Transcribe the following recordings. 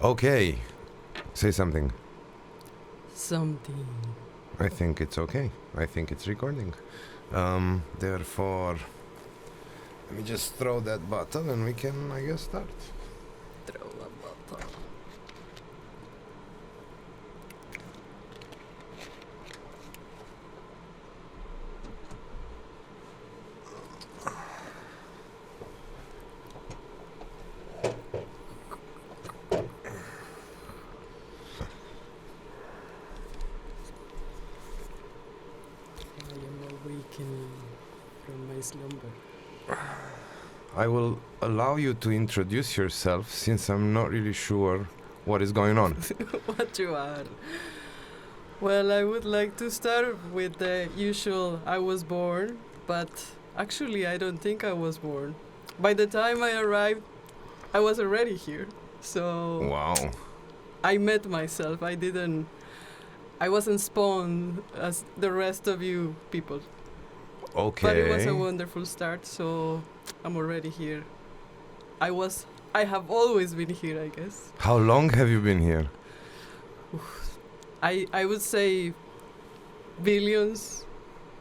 Okay, say something. Something. I think it's okay. I think it's recording. Therefore, let me just throw that button and we can, I guess, start. Throw a bottle. I am awakening from my slumber. I will allow you to introduce yourself since I'm not really sure what is going on. What you are? Well, I would like to start with the usual I was born, but actually I don't think I was born. By the time I arrived, I was already here. So Wow. I met myself. I wasn't spawned as the rest of you people. Okay. But it was a wonderful start, so I'm already here. I have always been here, I guess. How long have you been here? I would say billions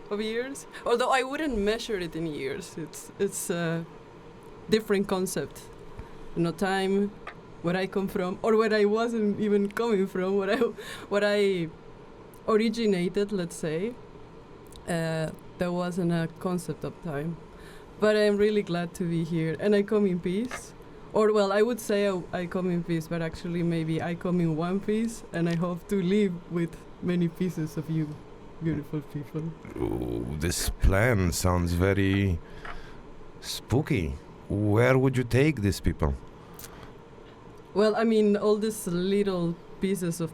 of years. Although I wouldn't measure it in years. It's a different concept. You know, time, where I come from, or where I wasn't even coming from, what I originated, let's say. There wasn't a concept of time. But I'm really glad to be here, and I come in peace. Or, well, I would say I come in peace, but actually maybe I come in one piece, and I hope to live with many pieces of you, beautiful people. Ooh, this plan sounds very spooky. Where would you take these people? Well, I mean, all these little pieces of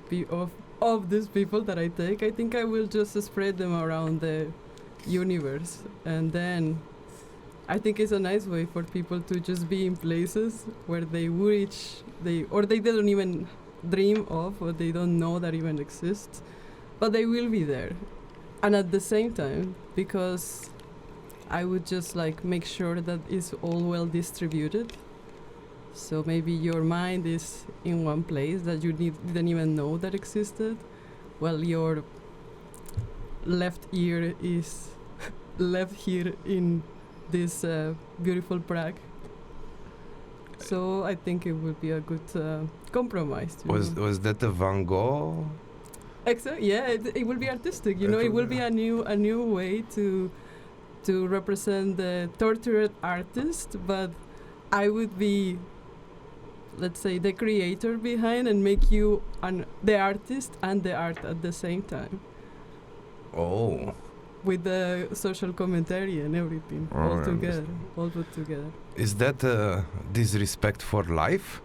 these people that I take, I think I will just spread them around the universe, and then I think it's a nice way for people to just be in places where they don't even dream of, or they don't know that even exists, but they will be there. And at the same time, because I would just like make sure that it's all well distributed. So maybe your mind is in one place that you didn't even know that existed, while your left ear is left here in this beautiful Prague. So I think it would be a good compromise. Was that a Van Gogh? Yeah, it will be artistic. You know, it will be a new way to represent the tortured artist, but I would be, let's say, the creator behind, and make you the artist and the art at the same time. Oh. With the social commentary and everything all put together. Is that disrespect for life?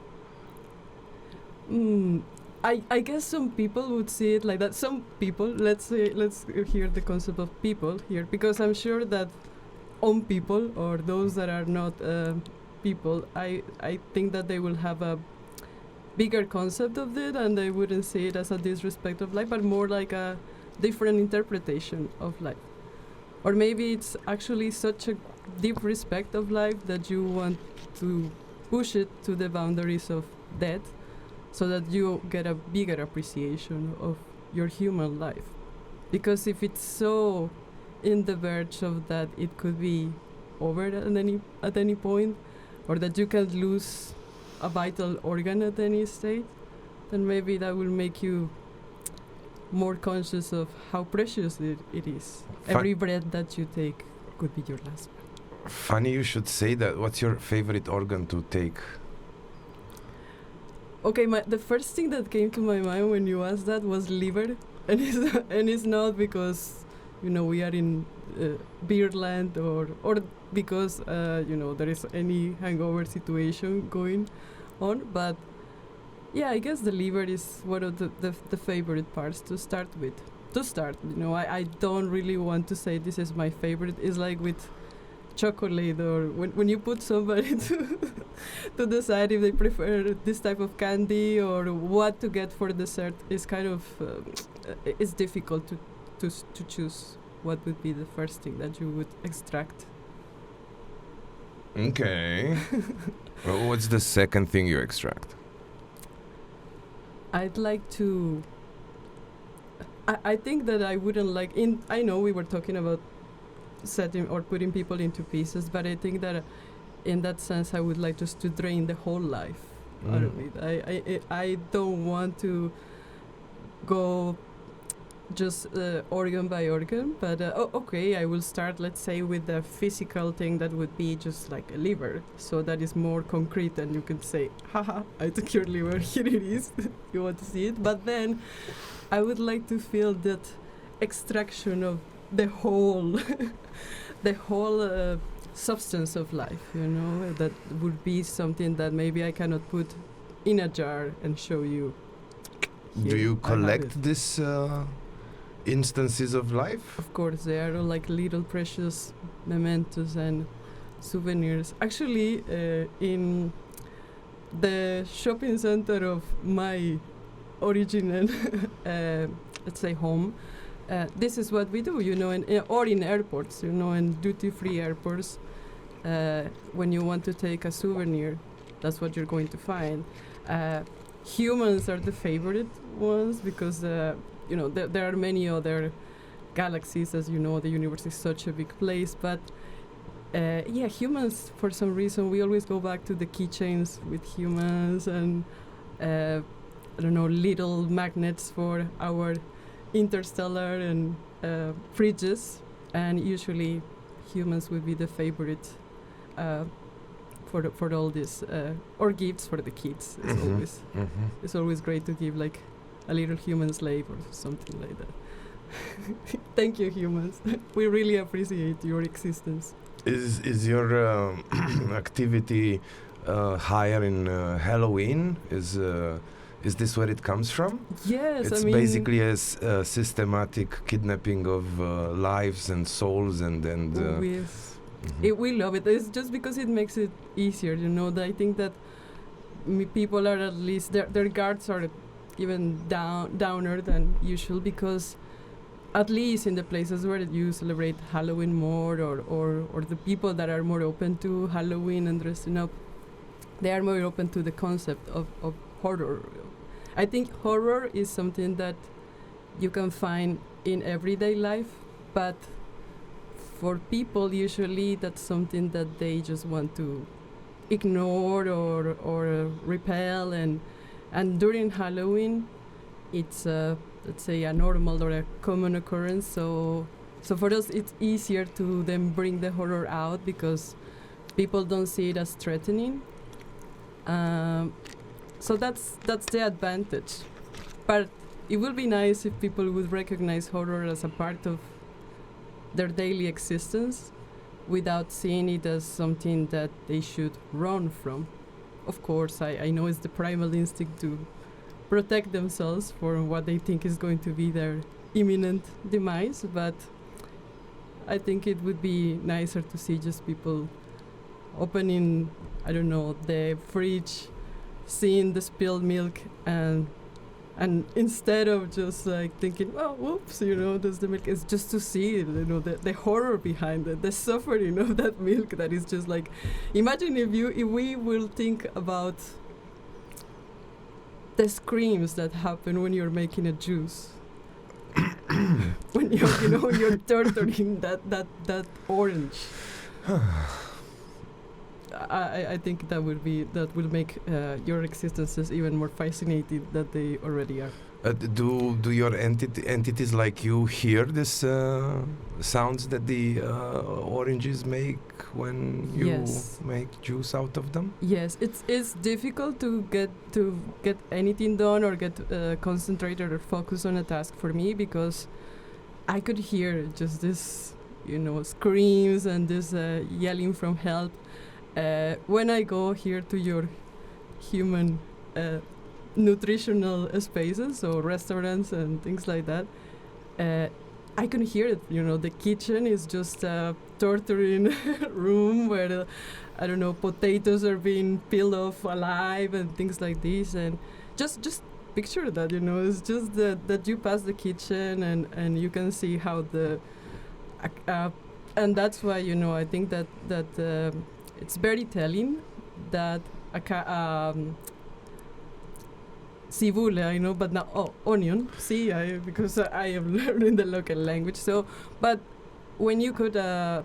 I guess some people would see it like that. Some people, let's hear the concept of people here, because I'm sure that on people, or those that are not people, I think that they will have a bigger concept of it, and they wouldn't see it as a disrespect of life, but more like a different interpretation of life. Or maybe it's actually such a deep respect of life that you want to push it to the boundaries of death, so that you get a bigger appreciation of your human life. Because if it's so in the verge of that it could be over at any point, or that you can lose a vital organ at any state, then maybe that will make you more conscious of how precious it is. Every breath that you take could be your last breath. Funny you should say that. What's your favorite organ to take? Okay, the first thing that came to my mind when you asked that was liver, and it's not because, you know, we are in Beerland, or because there is any hangover situation going on, but yeah, I guess the liver is one of the favorite parts to start with. I don't really want to say this is my favorite. It's like with chocolate, or when you put somebody to decide if they prefer this type of candy or what to get for dessert, is kind of it's difficult to choose what would be the first thing that you would extract. Okay. What's the second thing you extract? I'd like to. I think that I wouldn't like. I know we were talking about setting or putting people into pieces, but I think that in that sense, I would like just to drain the whole life out of it. I don't want to go just organ by organ, but okay, I will start, let's say, with the physical thing that would be just like a liver, so that is more concrete and you can say, haha, I took your liver, here it is, you want to see it. But then I would like to feel that extraction of the whole the whole substance of life, you know, that would be something that maybe I cannot put in a jar and show you. Do you collect this instances of life? Of course, they are all like little precious mementos and souvenirs. Actually, in the shopping center of my original, let's say, home, this is what we do, you know, or in airports, you know, in duty-free airports. When you want to take a souvenir, that's what you're going to find. Humans are the favorite ones because you know, there are many other galaxies, as you know, the universe is such a big place, but yeah, humans, for some reason, we always go back to the keychains with humans and I don't know, little magnets for our interstellar and fridges, and usually humans would be the favorite for all this, or gifts for the kids. It's always great to give like a little human slave or something like that. Thank you, humans. We really appreciate your existence. Is your activity higher in Halloween? Is this where it comes from? Yes, it's I mean, basically a systematic kidnapping of lives and souls, and we love it. It's just because it makes it easier, you know. I think that people are at least their guards are even downer than usual, because at least in the places where you celebrate Halloween more, or the people that are more open to Halloween and dressing up, they are more open to the concept of horror. I think horror is something that you can find in everyday life, but for people usually that's something that they just want to ignore or repel, and during Halloween it's let's say a normal or a common occurrence, so for us it's easier to then bring the horror out because people don't see it as threatening. So that's the advantage. But it would be nice if people would recognize horror as a part of their daily existence without seeing it as something that they should run from. Of course, I know it's the primal instinct to protect themselves from what they think is going to be their imminent demise, but I think it would be nicer to see just people opening, I don't know, the fridge, seeing the spilled milk, and instead of just like thinking, oh, whoops, you know, there's the milk, it's just to see it, you know, the horror behind it, the suffering of that milk that is just like, imagine if we will think about the screams that happen when you're making a juice. When you're torturing that orange. I think that will make your existences even more fascinating than they already are. Do your entities like you hear this sounds that the oranges make when you make juice out of them? Yes, it's difficult to get anything done or get concentrated or focus on a task for me, because I could hear just this, you know, screams and this yelling from help. When I go here to your human nutritional spaces, so restaurants and things like that, I can hear it. You know, the kitchen is just a torturing room where, I don't know, potatoes are being peeled off alive and things like this. And just picture that, you know, it's just that you pass the kitchen and you can see how and that's why, you know, I think that it's very telling that cibule, I know, but now onion. See, because I am learning the local language. So, but when you could, an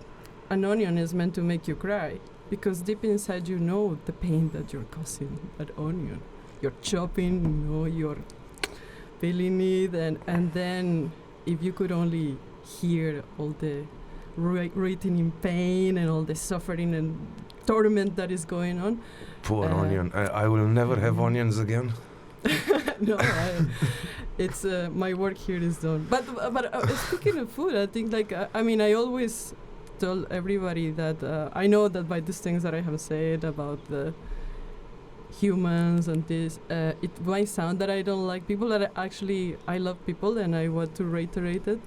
onion is meant to make you cry, because deep inside you know the pain that you're causing that onion. You're chopping, you know, you're feeling it, and then if you could only hear all the written in pain and all the suffering and torment that is going on. Poor onion. I will never have onions again. No, it's my work here is done. But speaking of food, I think I mean I always tell everybody that I know that by these things that I have said about the humans and this, it might sound that I don't like people. That I love people, and I want to reiterate it.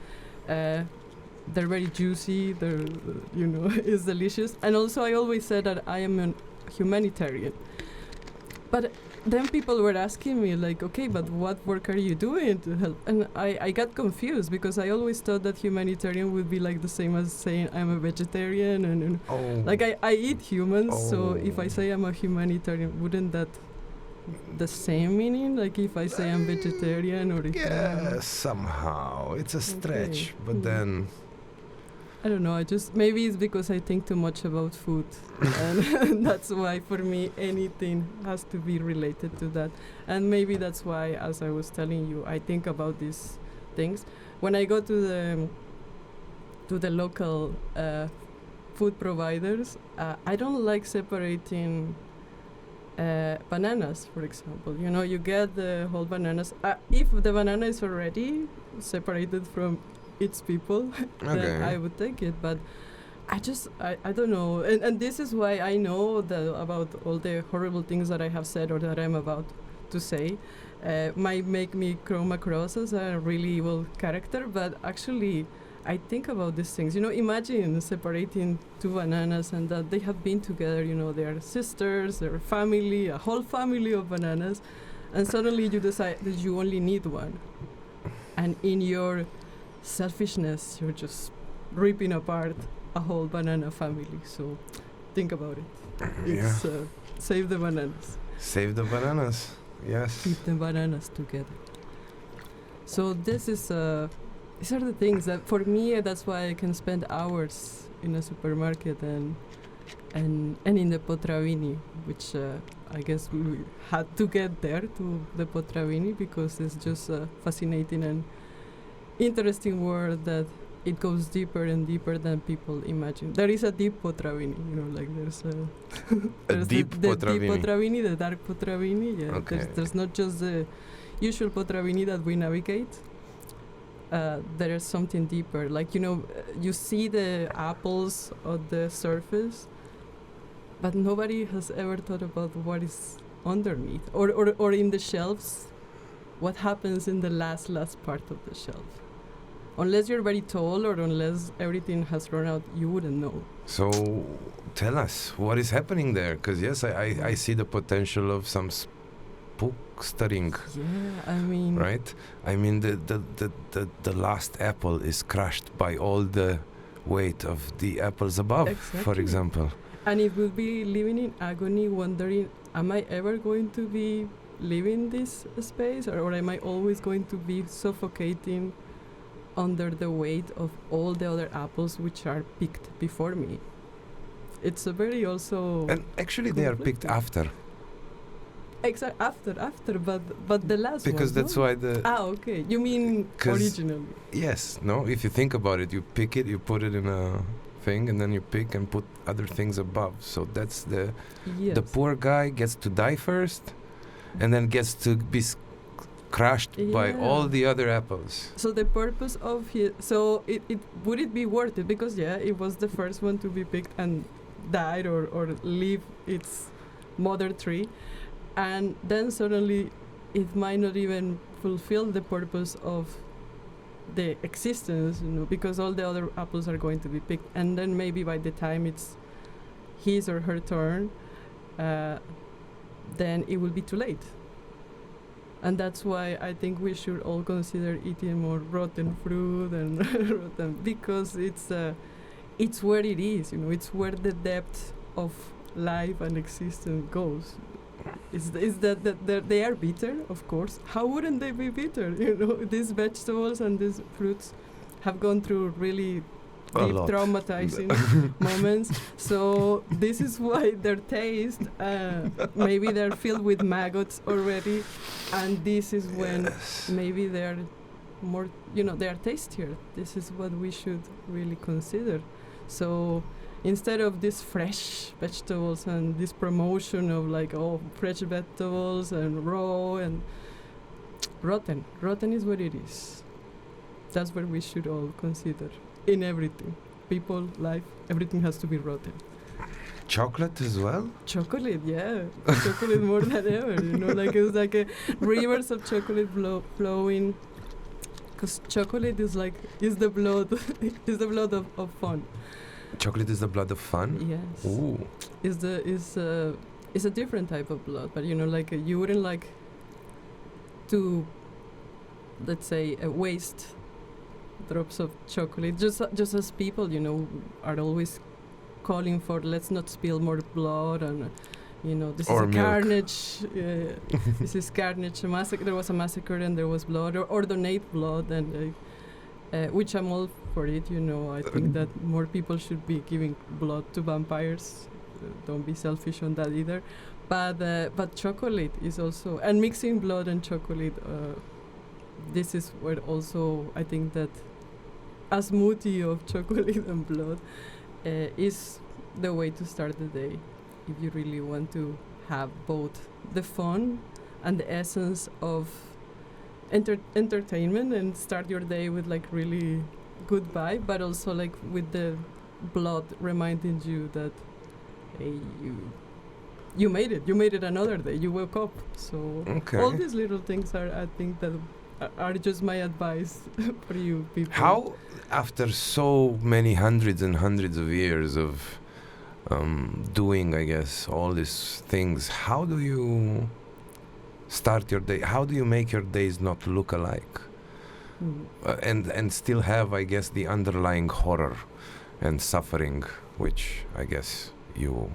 They're very juicy. They're it's delicious. And also, I always said that I am a humanitarian. But then people were asking me like, okay, but what work are you doing to help? And I got confused because I always thought that humanitarian would be like the same as saying I'm a vegetarian and like I eat humans. So if I say I'm a humanitarian, wouldn't that the same meaning? Like if I say I'm vegetarian or if somehow it's a stretch, but then I don't know. Maybe it's because I think too much about food, and that's why for me anything has to be related to that. And maybe that's why, as I was telling you, I think about these things when I go to the local food providers. I don't like separating bananas, for example. You get the whole bananas. If the banana is already separated from its people, then I would take it. But I don't know. And this is why I know about all the horrible things that I have said or that I'm about to say. Might make me come across as a really evil character, but actually I think about these things. Imagine separating two bananas and that they have been together, they are sisters, they're family, a whole family of bananas, and suddenly you decide that you only need one. And in your selfishness, you're just ripping apart a whole banana family. So think about it. It's save the bananas. Save the bananas. Yes. Keep the bananas together. So these are the things that for me, that's why I can spend hours in a supermarket and in the Potraviny, which I guess we had to get there to the Potraviny because it's just fascinating and interesting word that it goes deeper and deeper than people imagine. There is a deep Potraviny, like there's a deep Potraviny. Deep Potraviny, the dark Potraviny. Yeah, okay. There's not just the usual Potraviny that we navigate. There is something deeper. Like you see the apples on the surface, but nobody has ever thought about what is underneath, or in the shelves. What happens in the last part of the shelf? Unless you're very tall or unless everything has run out, you wouldn't know. So tell us, what is happening there? Because yes, I see the potential of some spookstering. Yeah, I mean... Right? I mean, the last apple is crushed by all the weight of the apples above, exactly. For example. And it will be living in agony, wondering, am I ever going to be leaving this space? Or am I always going to be suffocating under the weight of all the other apples which are picked before me? It's a very also... And actually they are picked after. After, but the last one. Because that's why the... okay. You mean originally? Yes, no, if you think about it, you pick it, you put it in a thing, and then you pick and put other things above. So that's the poor guy gets to die first, and then gets to be crushed by all the other apples. So the purpose of it would it be worth it? Because it was the first one to be picked and died or leave its mother tree, and then suddenly it might not even fulfill the purpose of the existence, because all the other apples are going to be picked, and then maybe by the time it's his or her turn, then it will be too late. And that's why I think we should all consider eating more rotten fruit and rotten, because it's where it is, it's where the depth of life and existence goes. is that they are bitter, of course. How wouldn't they be bitter? These vegetables and these fruits have gone through really deep traumatizing moments. So this is why their taste, maybe they're filled with maggots already, and this is when maybe they're more, they are tastier. This is what we should really consider. So instead of these fresh vegetables and this promotion of fresh vegetables and raw and rotten is what it is. That's what we should all consider in everything. People, life, everything has to be rotten. Chocolate as well? Chocolate, yeah. Chocolate more than ever, it's like a rivers of chocolate flowing. Because chocolate is the blood, is the blood of fun. Chocolate is the blood of fun? Yes. Ooh. It's a different type of blood, but you wouldn't like to, let's say, waste drops of chocolate. Just as people, are always calling for, let's not spill more blood, and this or is a milk. carnage. This is carnage. There was a massacre and there was blood, or donate blood, and which I'm all for it. I think that more people should be giving blood to vampires. Don't be selfish on that either. But chocolate is also, and mixing blood and chocolate. This is where also I think that a smoothie of chocolate and blood is the way to start the day, if you really want to have both the fun and the essence of entertainment and start your day with really good vibe, but also with the blood reminding you that, hey, you made it another day, you woke up. So all these little things are, I think, that are just my advice for you people. How, after so many hundreds and hundreds of years of doing, I guess, all these things, how do you start your day? How do you make your days not look alike? And still have, I guess, the underlying horror and suffering, which I guess you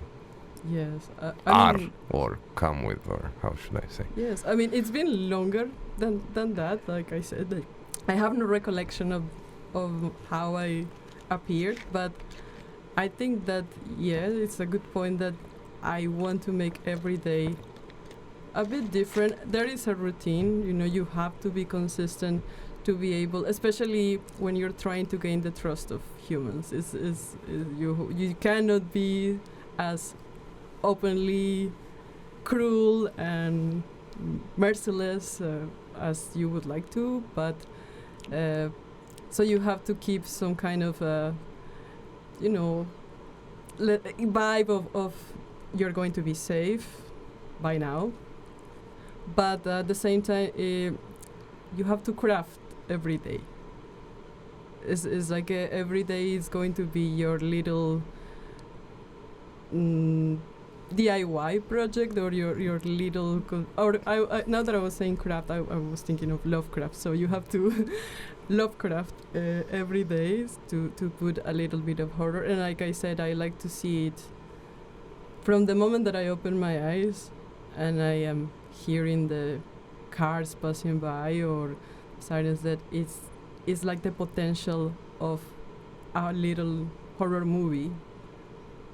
are or come with, or how should I say? Yes, I mean, it's been longer than that. Like I said, I have no recollection of how I appeared, but I think that, it's a good point that I want to make every day a bit different. There is a routine, you have to be consistent to be able, especially when you're trying to gain the trust of humans. You cannot be as openly cruel and merciless as you would like to, but so you have to keep some kind of vibe of you're going to be safe by now, but at the same time you have to craft every day. It's like every day is going to be your little DIY project, or your little now that I was saying craft, I was thinking of Lovecraft. So you have to Lovecraft every day to put a little bit of horror. And like I said, I like to see it from the moment that I open my eyes and I am hearing the cars passing by or sirens, that it's like the potential of a little horror movie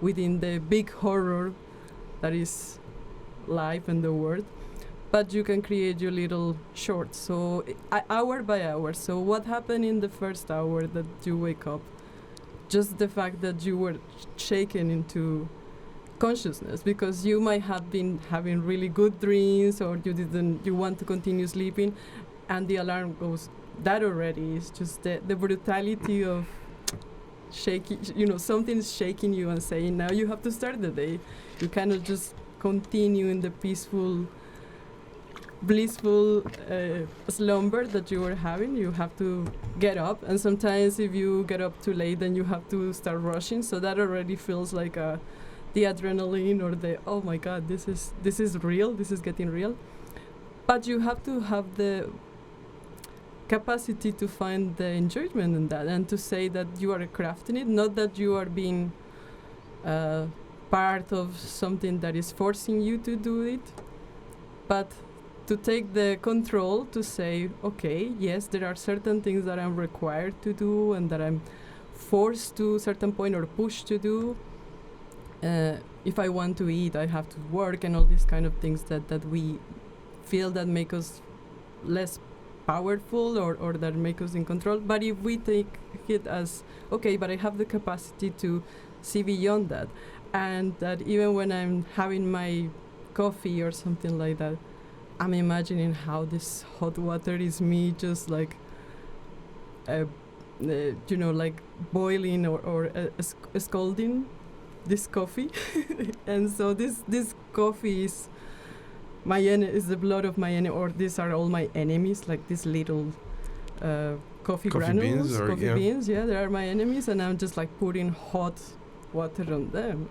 within the big horror that is life and the world. But you can create your little shorts, so hour by hour. So what happened in the first hour that you wake up? Just the fact that you were shaken into consciousness, because you might have been having really good dreams, or you want to continue sleeping, and the alarm goes. That already is just the brutality of shaking, something's shaking you and saying, now you have to start the day. You cannot just continue in the peaceful, blissful slumber that you were having. You have to get up, and sometimes if you get up too late, then you have to start rushing. So that already feels like the adrenaline, or the, oh my God, this is real, this is getting real. But you have to have the capacity to find the enjoyment in that, and to say that you are crafting it, not that you are being part of something that is forcing you to do it, but to take the control to say, okay, yes, there are certain things that I'm required to do and that I'm forced to a certain point or pushed to do. If I want to eat, I have to work, and all these kind of things that we feel that make us less powerful or that make us in control. But if we take it as, okay, but I have the capacity to see beyond that, and that even when I'm having my coffee or something like that, I'm imagining how this hot water is me just like, like boiling or scalding this coffee. And so this coffee is is the blood of my enemy, or these are all my enemies, like these little coffee granules, beans, they are my enemies, and I'm just like putting hot water on them.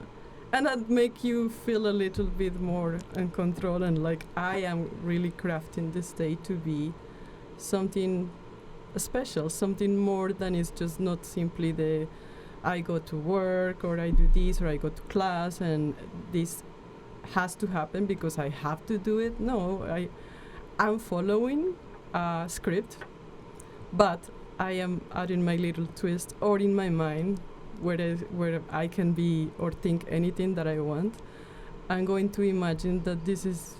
And that make you feel a little bit more in control, and like I am really crafting this day to be something special, something more than it's just not simply the I go to work or I do this or I go to class and this has to happen because I have to do it. No, I'm following a script, but I am adding my little twist, or in my mind where I can be or think anything that I want. I'm going to imagine that this is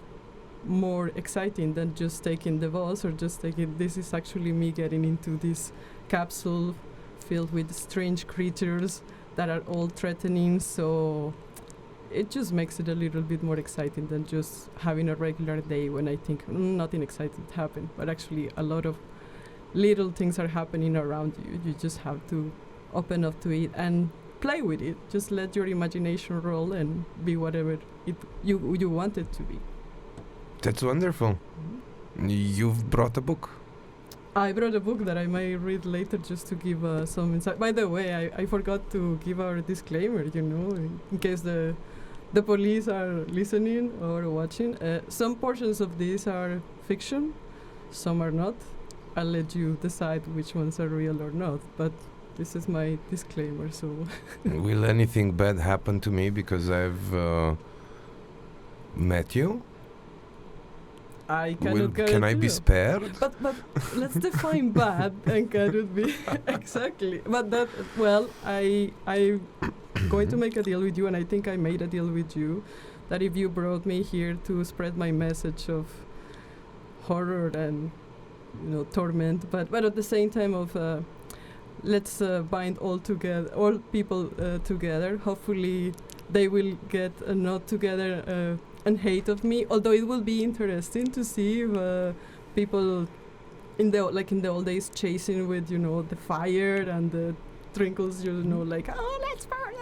more exciting than just taking the bus or just taking, this is actually me getting into this capsule filled with strange creatures that are all threatening. So it just makes it a little bit more exciting than just having a regular day when I think nothing exciting happened, but actually a lot of little things are happening around you. You just have to open up to it and play with it. Just let your imagination roll and be whatever you want it to be. That's wonderful. You've brought a book. I brought a book that I may read later just to give some insight. By the way, I forgot to give our disclaimer, in case the police are listening or watching. Some portions of these are fiction, some are not. I'll let you decide which ones are real or not, but this is my disclaimer. So will anything bad happen to me because I've met you? I cannot can I be spared? But let's define bad and cannot be exactly. But that, well, I'm going to make a deal with you, and I think I made a deal with you, that if you brought me here to spread my message of horror and torment, but at the same time of let's bind all people together. Hopefully, they will get a nod together. And hate of me, although it will be interesting to see if people in the old days chasing with the fire and the trinkles, like, oh, let's burn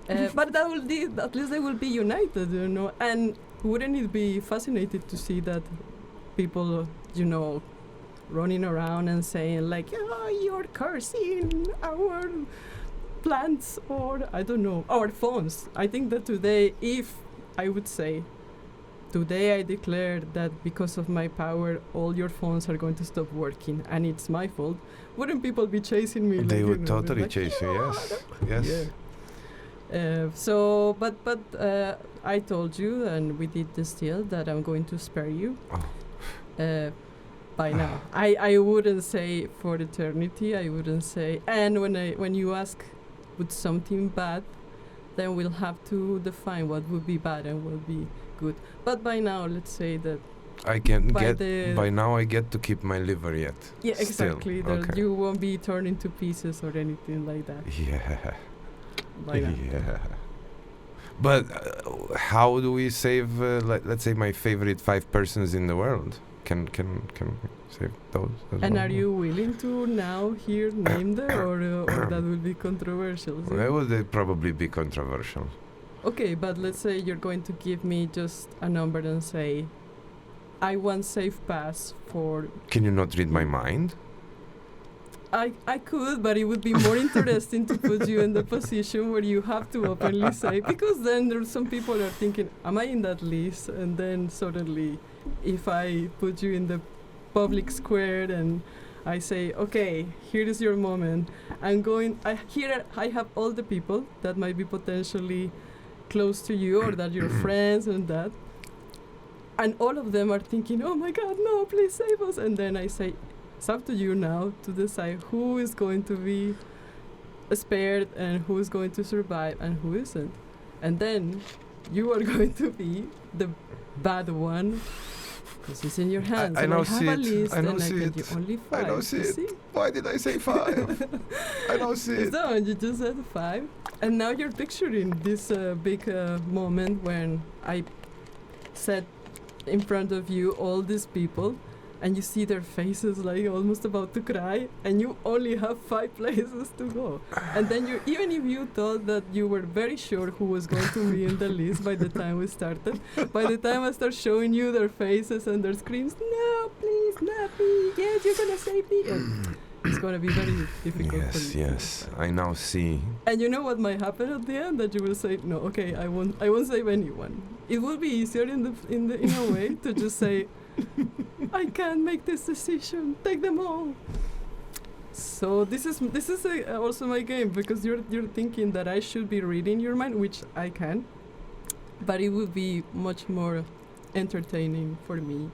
alive. But that will be, at least they will be united, and wouldn't it be fascinating to see that people running around and saying like, oh, you're cursing our plants, or I don't know, our phones. I think that today, if I would say, today I declare that because of my power, all your phones are going to stop working, and it's my fault. Wouldn't people be chasing me? They would totally like, chase you. Yes. Yeah. But I told you, and we did this deal, that I'm going to spare you. By now, I wouldn't say for eternity. I wouldn't say. And when you ask, would something bad? Then we'll have to define what would be bad and what would be good. But by now, let's say that by now I get to keep my liver yet. Yeah, exactly. Okay. You won't be torn into pieces or anything like that. Yeah. By now. Yeah. But how do we save, let's say, my favorite 5 persons in the world? Can save those as and well? are you willing to now here name them, or that will be controversial? That would probably be controversial. Okay, but let's say you're going to give me just a number and say, I want safe pass for... Can you not read my mind? I could, but it would be more interesting to put you in the position where you have to openly say, because then there's some people are thinking, am I in that list? And then suddenly, if I put you in the public square and I say, okay, here is your moment. I have all the people that might be potentially close to you or that you're friends and that. And all of them are thinking, oh my God, no, please save us. And then I say, it's up to you now to decide who is going to be spared and who is going to survive and who isn't. And then you are going to be the bad one because it's in your hands. I now see it. List I now and see I it. get you only 5. I now see it. Why did I say 5? I now see it. So you just said 5. And now you're picturing this big moment when I set in front of you all these people and you see their faces like almost about to cry and you only have 5 places to go. And then you, even if you thought that you were very sure who was going to be in the list by the time we started, by the time I start showing you their faces and their screams, no, please, not me, yes, you're gonna save me. It's gonna be very difficult for you. Yes, I now see. And you know what might happen at the end? That you will say, no, okay, I won't save anyone. It will be easier in a way to just say, I can't make this decision. Take them all. So this is also my game because you're thinking that I should be reading your mind, which I can, but it would be much more entertaining for me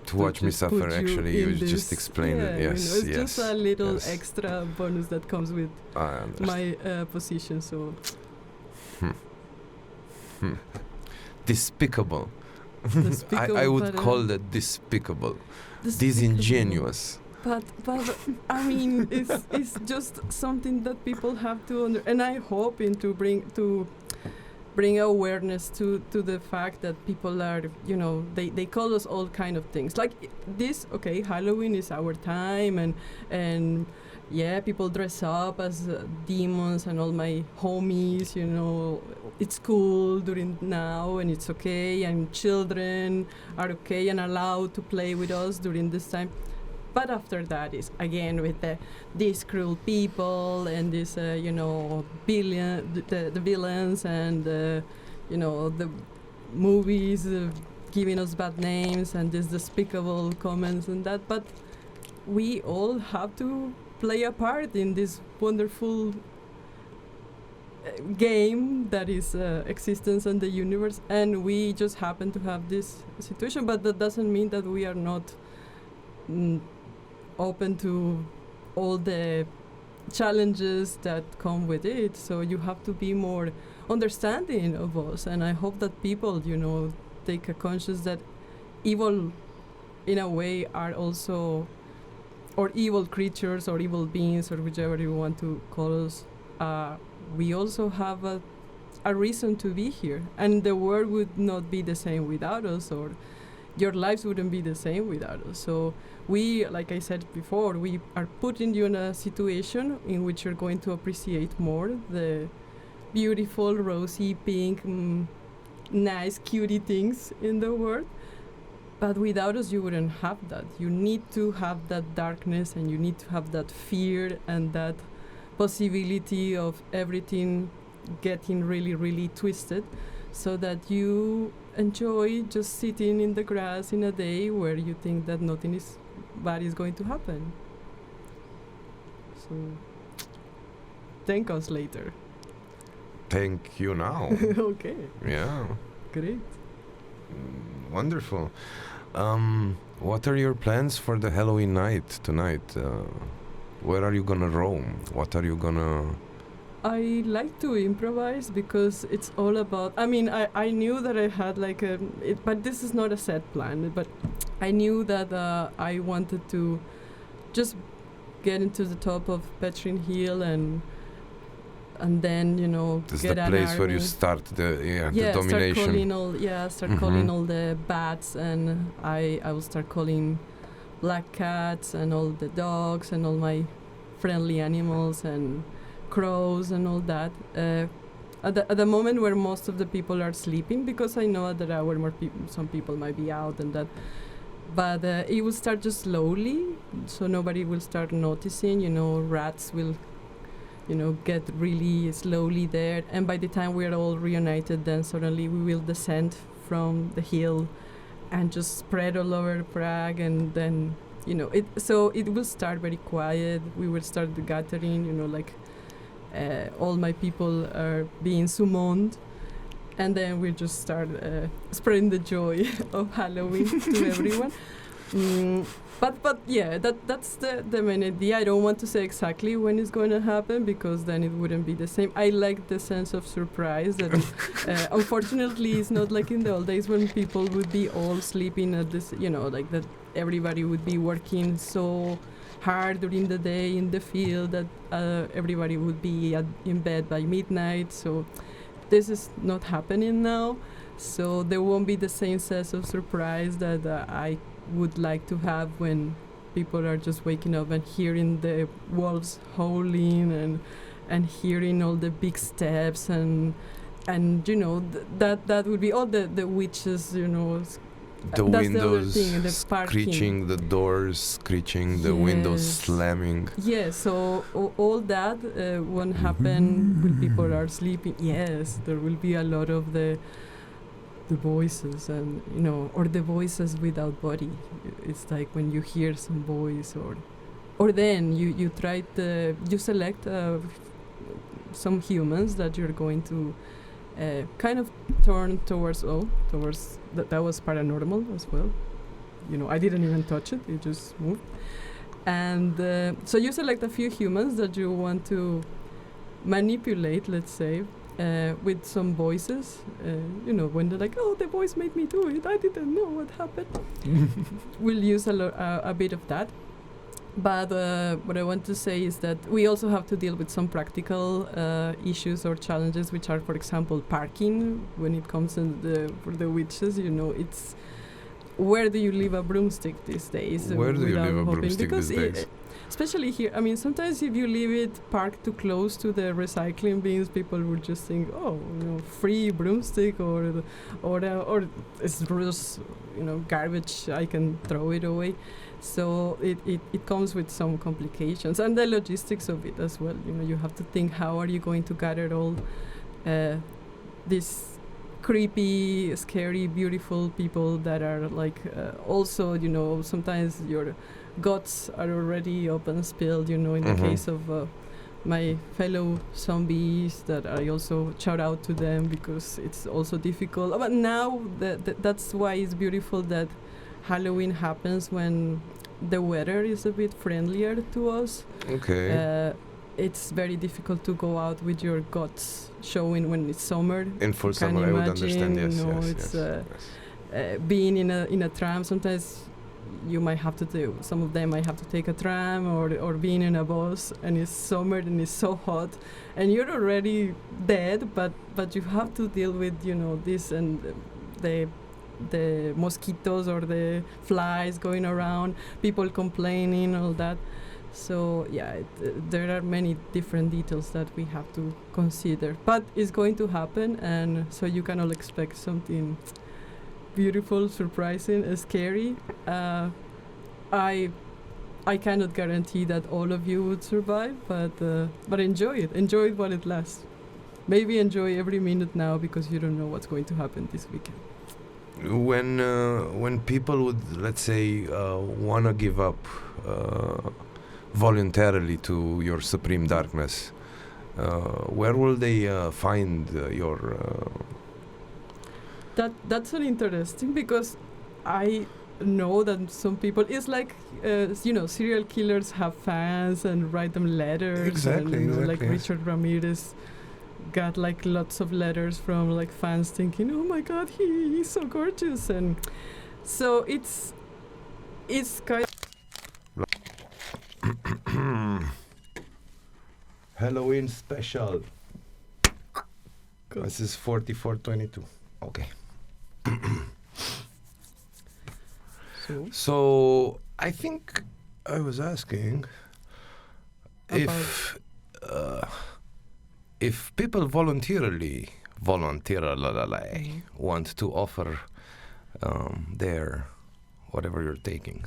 to watch me suffer. Actually, you just explained it. Yes, it's just a little extra bonus that comes with my position. So despicable. I would call that despicable. Disingenuous. But I mean, it's just something that people have to and I hope to bring awareness to the fact that people are, they call us all kind of things like this. Okay, Halloween is our time, and yeah, people dress up as demons, and all my homies, it's cool during now, and it's okay, and children are okay and allowed to play with us during this time. But after that is again with these cruel people and this, the villains and the movies giving us bad names and these despicable comments and that. But we all have to play a part in this wonderful game that is existence and the universe, and we just happen to have this situation. But that doesn't mean that we are not open to all the challenges that come with it. So you have to be more understanding of us, and I hope that people, take a conscience that evil, in a way, are also, or evil creatures or evil beings or whichever you want to call us. We also have a reason to be here, and the world would not be the same without us, or your lives wouldn't be the same without us. So we, like I said before, we are putting you in a situation in which you're going to appreciate more the beautiful, rosy, pink, nice, cutie things in the world. But without us, you wouldn't have that. You need to have that darkness, and you need to have that fear and that possibility of everything getting really, really twisted, so that you enjoy just sitting in the grass in a day where you think that nothing bad is going to happen. So, thank us later. Thank you now. Okay. Yeah. Great. Wonderful. What are your plans for the Halloween night tonight? Where are you gonna roam? What are you gonna... I like to improvise because it's all about... I knew that I had but this is not a set plan, but I knew that I wanted to just get into the top of Petru Hill and then, this get the an place army. where you start the domination. Start calling all the bats, and I will start calling black cats and all the dogs and all my friendly animals and crows and all that. At the moment where most of the people are sleeping, because I know at that hour some people might be out and that. But it will start just slowly, so nobody will start noticing. Rats will get really slowly there, and by the time we're all reunited, then suddenly we will descend from the hill and just spread all over Prague, and then So it will start very quiet. We will start the gathering, all my people are being summoned, and then we just start spreading the joy of Halloween to everyone. But yeah, that's the main idea. I don't want to say exactly when it's going to happen, because then it wouldn't be the same. I like the sense of surprise that unfortunately it's not like in the old days when people would be all sleeping at this, like that everybody would be working so hard during the day in the field that everybody would be in bed by midnight. So this is not happening now. So there won't be the same sense of surprise that I would like to have when people are just waking up and hearing the wolves howling and hearing all the big steps and that would be all the witches, the that's windows the other thing, the screeching, the doors screeching, the windows slamming. Yes, so all that won't happen when people are sleeping. Yes, there will be a lot of the voices and or the voices without body. It's like when you hear some voice or then you try to select some humans that you're going to kind of turn towards that was paranormal as well. I didn't even touch it, it just moved. And so you select a few humans that you want to manipulate, let's say, with some voices, when they're like, oh, the voice made me do it, I didn't know what happened. We'll use a bit of that. But what I want to say is that we also have to deal with some practical issues or challenges, which are, for example, parking. When it comes for the witches, it's where do you leave a broomstick these days? Where do you leave a broomstick these days? Especially here, sometimes if you leave it parked too close to the recycling bins, people would just think, oh, free broomstick, or it's just, garbage, I can throw it away. So it comes with some complications, and the logistics of it as well. You have to think, how are you going to gather all these creepy, scary, beautiful people that are like also, sometimes your guts are already up and spilled, in the case of my fellow zombies, that I also shout out to them because it's also difficult. But now that's why it's beautiful that Halloween happens when the weather is a bit friendlier to us. Okay. It's very difficult to go out with your guts showing when it's summer. In full summer, I would understand. Yes, being in a tram, sometimes you might have to do. Some of them might have to take a tram or being in a bus, and it's summer and it's so hot, and you're already dead. But you have to deal with this and the mosquitoes or the flies going around, people complaining, all that. So yeah, there are many different details that we have to consider, but it's going to happen, and so you can all expect something beautiful, surprising, scary. I cannot guarantee that all of you would survive, but enjoy it while it lasts. Maybe enjoy every minute now, because you don't know what's going to happen this weekend. When people would, let's say, wanna give up voluntarily to your supreme darkness, where will they find your That's an interesting, because I know that some people, it's like serial killers have fans and write them letters. Exactly. Like yes. Richard Ramirez got like lots of letters from like fans thinking, oh my god, he's so gorgeous, and so it's kind Halloween special. This is 4422. Okay. So I think I was asking if people voluntarily want to offer their whatever you're taking,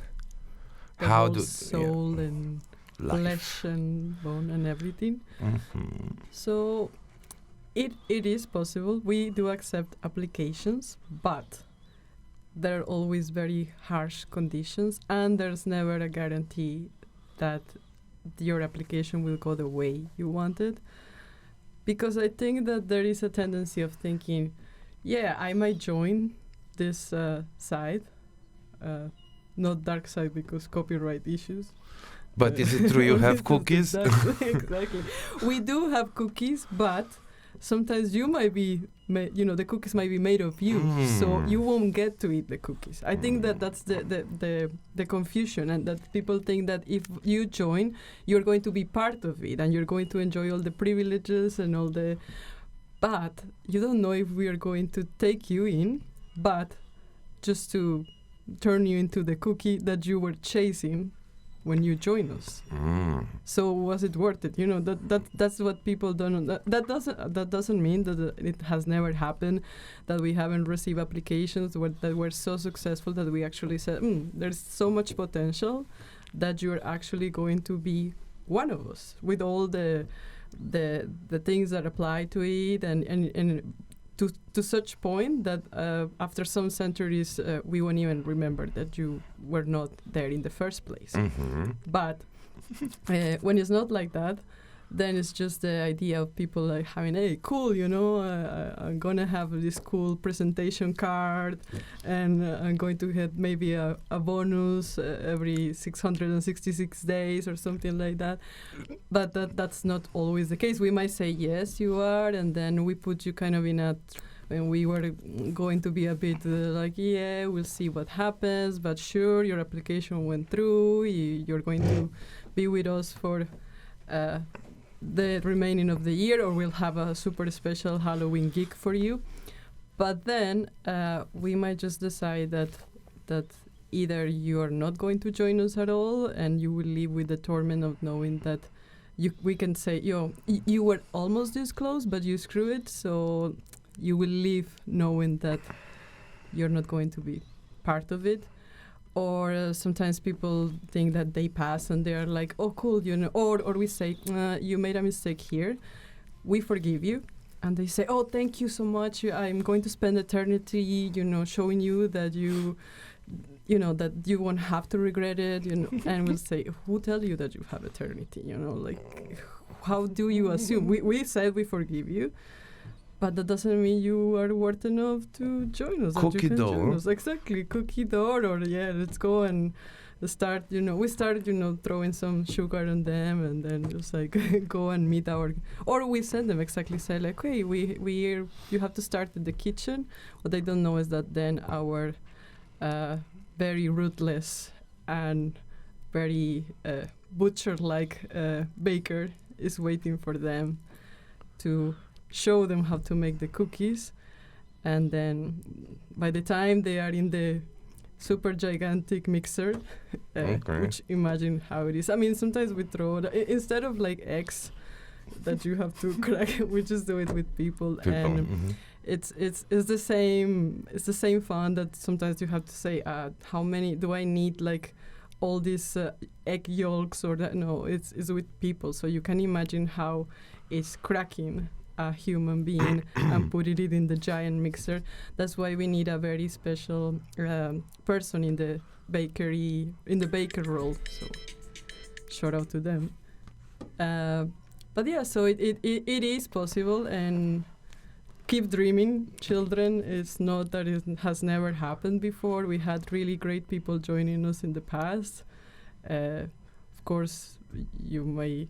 the how whole do soul and life. Flesh and bone and everything. Mm-hmm. So it is possible. We do accept applications, but there are always very harsh conditions, and there's never a guarantee that your application will go the way you want it. Because I think that there is a tendency of thinking, yeah, I might join this site, not dark side because copyright issues. But is it true you have cookies? Exactly. We do have cookies, but sometimes you might be, the cookies might be made of you, so you won't get to eat the cookies. I think that that's the confusion, and that people think that if you join, you're going to be part of it, and you're going to enjoy all the privileges and all the... But you don't know if we are going to take you in, but just to turn you into the cookie that you were chasing when you join us. So was it worth it? That's what people don't know. That doesn't mean that it has never happened, that we haven't received applications that were so successful that we actually said, there's so much potential that you're actually going to be one of us, with all the things that apply to it, and to such point that after some centuries we won't even remember that you were not there in the first place. But when it's not like that, then it's just the idea of people like having, hey, cool, I'm gonna have this cool presentation card, and I'm going to get maybe a bonus every 666 days or something like that. But that's not always the case. We might say, yes, you are, and then we put you kind of in a... And we were going to be a bit like, yeah, we'll see what happens, but sure, your application went through, you're going to be with us for... the remaining of the year, or we'll have a super special Halloween gig for you. But then we might just decide that either you are not going to join us at all, and you will live with the torment of knowing that we can say, you were almost this close, but you screw it, so you will live knowing that you're not going to be part of it. Or sometimes people think that they pass and they're like, oh, cool, or we say, you made a mistake here, we forgive you. And they say, oh, thank you so much, I'm going to spend eternity, showing you that that you won't have to regret it, and we'll say, who tell you that you have eternity, how do you assume? We said we forgive you, but that doesn't mean you are worth enough to join us. Cookie door. Exactly, cookie door, or let's go and start, we started, throwing some sugar on them, and then just like go and meet or we send them say like, hey, you have to start in the kitchen. What they don't know is that then our very ruthless and very butcher-like baker is waiting for them to show them how to make the cookies, and then by the time they are in the super gigantic mixer, which imagine how it is. I mean, sometimes we throw instead of like eggs that you have to crack, we just do it with people. And it's the same fun that sometimes you have to say, how many do I need, like all these egg yolks or that? No, it's with people, so you can imagine how it's cracking a human being and putting it in the giant mixer. That's why we need a very special person in the baker role. So shout out to them. But yeah, so it is possible, and keep dreaming, children. It's not that it has never happened before. We had really great people joining us in the past. Of course, you may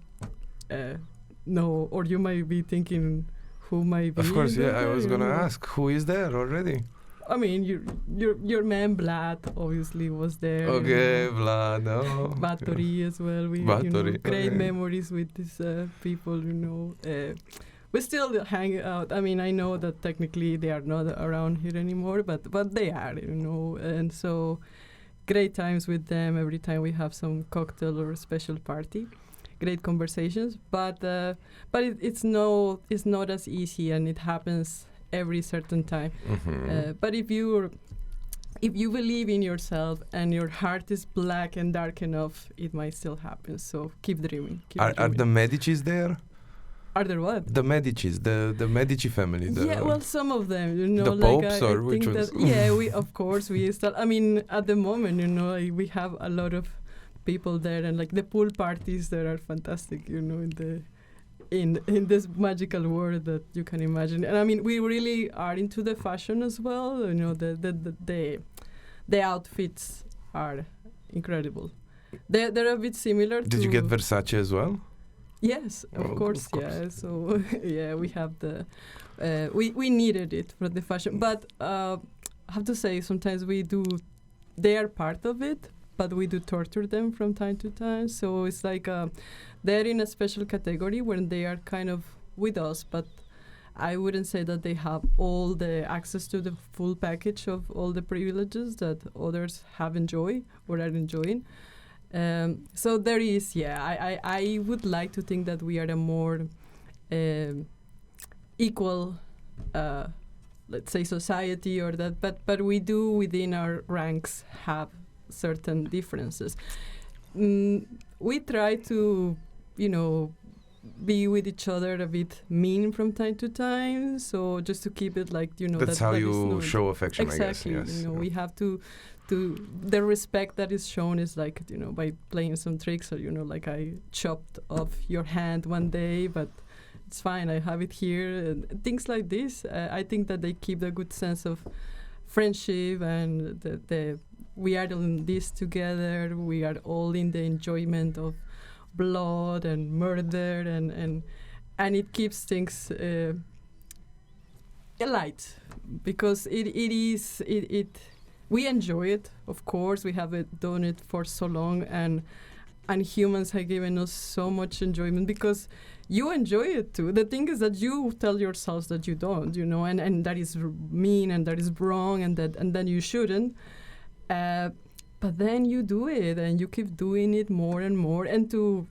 know, or you might be thinking who might be. Of course, yeah. I was gonna ask, who is there already? I mean, your man Vlad obviously was there. Okay, Vlad. Oh. Bathory as well. We great memories with these people. We still hang out. I mean, I know that technically they are not around here anymore, but they are. And so great times with them every time we have some cocktail or a special party. Great conversations, but it's not as easy, and it happens every certain time. But if you believe in yourself and your heart is black and dark enough, it might still happen. So keep dreaming. Are the Medicis there? Are there what? The Medicis, the Medici family. Yeah, well, some of them, you know, the like popes, I or think which that, ones? yeah, we of course we still. I mean, at the moment, you know, like, we have a lot of people there, and like the pool parties there are fantastic, you know, in this magical world that you can imagine. And I mean, we really are into the fashion as well. You know, the outfits are incredible. They're a bit similar. Did you get Versace as well? Yes, of course. Yeah. So yeah, we have the we needed it for the fashion, but I have to say sometimes they are part of it, but we do torture them from time to time. So it's like they're in a special category when they are kind of with us, but I wouldn't say that they have all the access to the full package of all the privileges that others have enjoyed or are enjoying. So there is, yeah, I would like to think that we are a more equal, let's say, society, or that, but we do within our ranks have certain differences. We try to, you know, be with each other a bit mean from time to time, so just to keep it like, you know, that's how you show affection. Exactly. I guess. Yes. You know, we have to the respect that is shown is like, you know, by playing some tricks, or, you know, like I chopped off your hand one day, but it's fine, I have it here, and things like this. I think that they keep a good sense of friendship, and the we are in this together. We are all in the enjoyment of blood and murder, and it keeps things light, because it we enjoy it. Of course, we have done it for so long, and humans have given us so much enjoyment because you enjoy it too. The thing is that you tell yourselves that you don't, you know, and that is mean, and that is wrong, and then you shouldn't. But then you do it, and you keep doing it more and more, and to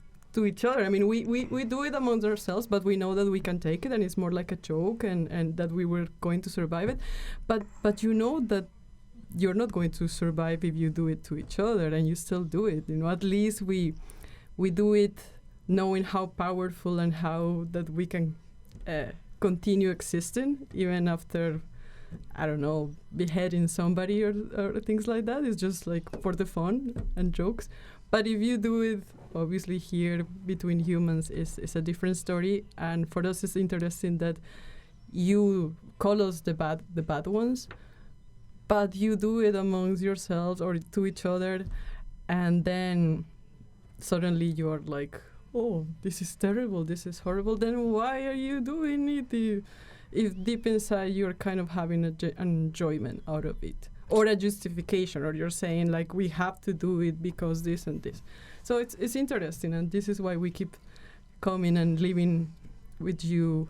each other. I mean, we do it amongst ourselves, but we know that we can take it, and it's more like a joke, and that we were going to survive it. But you know that you're not going to survive if you do it to each other, and you still do it. You know, at least we do it knowing how powerful and how that we can continue existing even after, I don't know, beheading somebody or things like that. It's just like for the fun and jokes. But if you do it, obviously here between humans is a different story. And for us, it's interesting that you call us the bad ones, but you do it amongst yourselves or to each other, and then suddenly you're like, oh, this is terrible, this is horrible. Then why are you doing it? If deep inside you're kind of having an enjoyment out of it, or a justification, or you're saying like, we have to do it because this and this. So it's interesting, and this is why we keep coming and living with you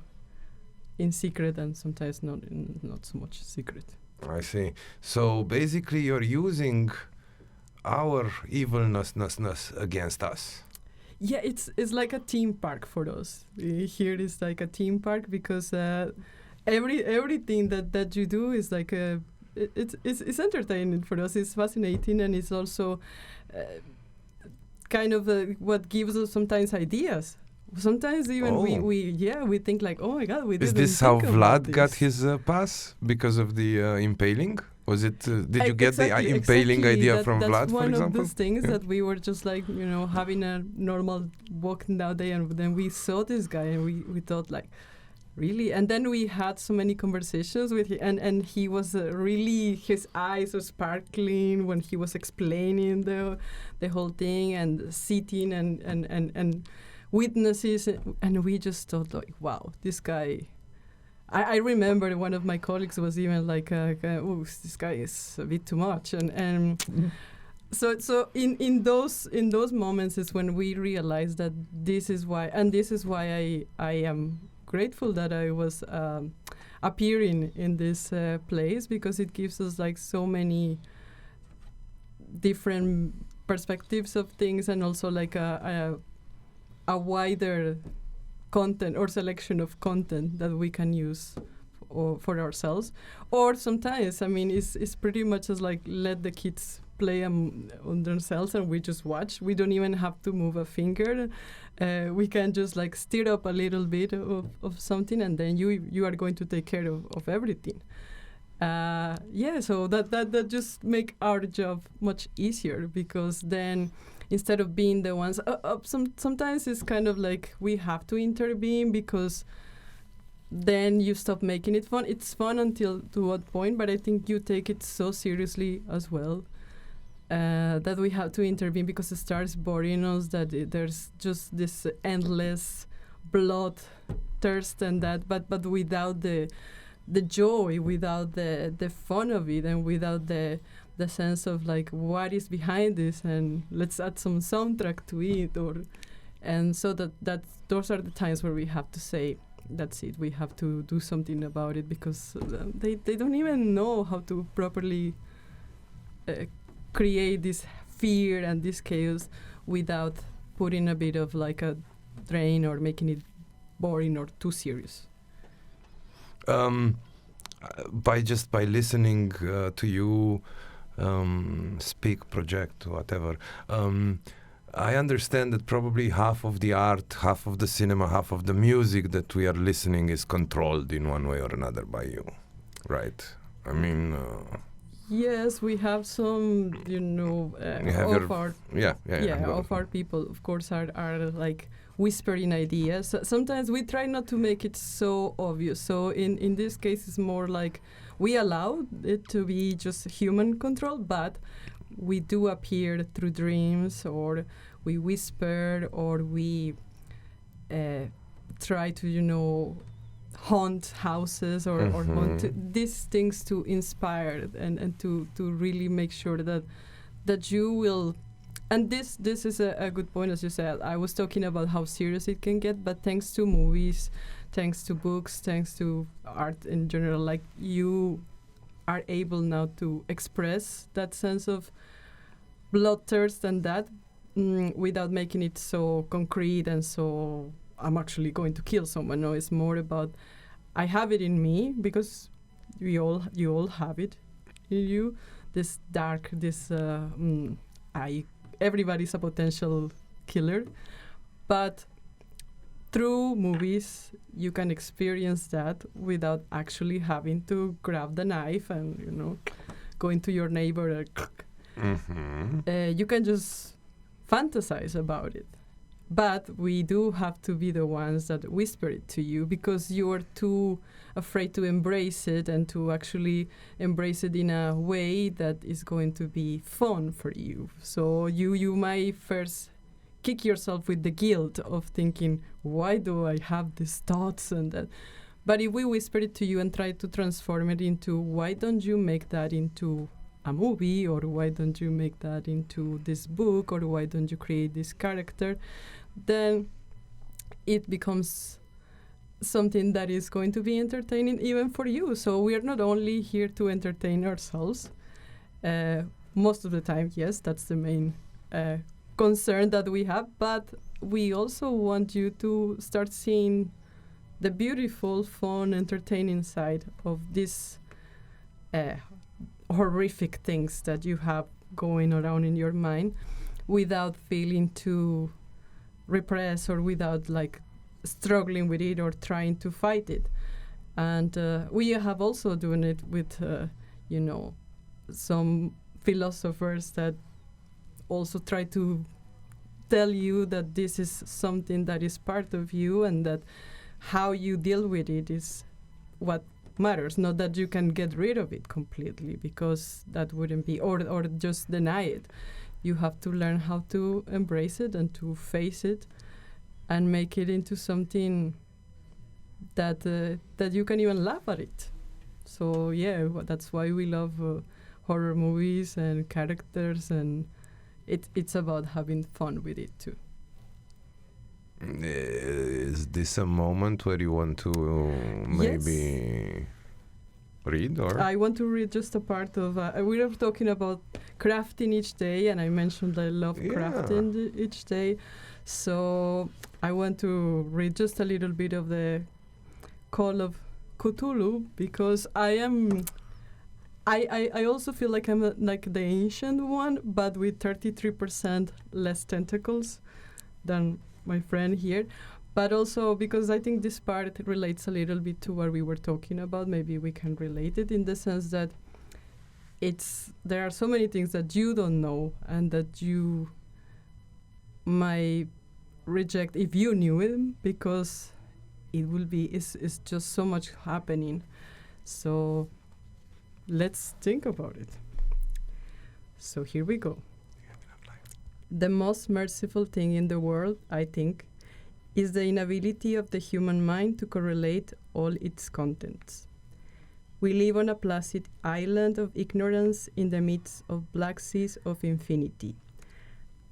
in secret, and sometimes not so much secret. I see. So basically you're using our evilness against us. Yeah, it's like a theme park for us. Here is like a theme park, because everything that you do is like it's entertaining for us. It's fascinating, and it's also kind of what gives us sometimes ideas. Sometimes even we think like, oh my God, we didn't think about this. Is this how Vlad got his pass? Because of the impaling? Was it? Did you get the impaling idea from Vlad, for example? That's one of those things that we were just like, you know, having a normal walk nowadays, and then we saw this guy, and we thought like, really? And then we had so many conversations with him, and he was really, his eyes were sparkling when he was explaining the whole thing, and sitting and witnesses, and we just thought like, wow, this guy. I remember one of my colleagues was even like, oh, this guy is a bit too much, and so in those moments is when we realized that this is why I am grateful that I was appearing in this place, because it gives us like so many different perspectives of things, and also like a wider content or selection of content that we can use for ourselves. Or sometimes, I mean, it's pretty much as like, let the kids play on themselves and we just watch. We don't even have to move a finger. We can just like stir up a little bit of something, and then you are going to take care of everything. So that just make our job much easier, because then instead of being the ones, sometimes it's kind of like we have to intervene, because then you stop making it fun. It's fun until to what point, but I think you take it so seriously as well, that we have to intervene, because it starts boring us, that there's just this endless blood thirst and that, but without the joy, without the fun of it, and without the sense of like what is behind this, and let's add some soundtrack to it, and so that those are the times where we have to say, that's it, we have to do something about it, because they don't even know how to properly create this fear and this chaos without putting a bit of like a drain or making it boring or too serious. By listening to you speak, project, whatever, I understand that probably half of the art, half of the cinema, half of the music that we are listening is controlled in one way or another by you, right? I mean... yes, we have some, of our people, of course, are like whispering ideas. So sometimes we try not to make it so obvious. So in this case, it's more like we allow it to be just human control, but we do appear through dreams, or we whisper, or we try to, haunt houses or haunt these things to inspire and to really make sure that you will. And this is a good point, as you said. I was talking about how serious it can get, but thanks to movies, thanks to books, thanks to art in general, like you are able now to express that sense of bloodthirst and that without making it so concrete and so I'm actually going to kill someone. No, it's more about I have it in me, because you all have it in you. This dark, this everybody's a potential killer, but through movies you can experience that without actually having to grab the knife and go into your neighbor. You can just fantasize about it. But we do have to be the ones that whisper it to you, because you are too afraid to embrace it and to actually embrace it in a way that is going to be fun for you. So you might first kick yourself with the guilt of thinking, why do I have these thoughts and that? But if we whisper it to you and try to transform it into, why don't you make that into a movie, or why don't you make that into this book, or why don't you create this character, then it becomes something that is going to be entertaining even for you. So we are not only here to entertain ourselves. Most of the time, yes, that's the main concern that we have, but we also want you to start seeing the beautiful, fun, entertaining side of this horrific things that you have going around in your mind, without feeling too repressed, or without like struggling with it or trying to fight it. And we have also done it with some philosophers that also try to tell you that this is something that is part of you, and that how you deal with it is what matters, not that you can get rid of it completely, because that wouldn't be, or just deny it. You have to learn how to embrace it and to face it and make it into something that you can even laugh at it. So that's why we love horror movies and characters, and it's about having fun with it too. Is this a moment where you want to maybe read? Or I want to read just a part of we were talking about crafting each day, and I mentioned I love crafting each day, so I want to read just a little bit of the Call of Cthulhu, because I am I also feel like I'm like the ancient one, but with 33% less tentacles than my friend here. But also because I think this part relates a little bit to what we were talking about. Maybe we can relate it in the sense that there are so many things that you don't know and that you might reject if you knew it, because it's just so much happening. So let's think about it. So here we go. The most merciful thing in the world, I think, is the inability of the human mind to correlate all its contents. We live on a placid island of ignorance in the midst of black seas of infinity,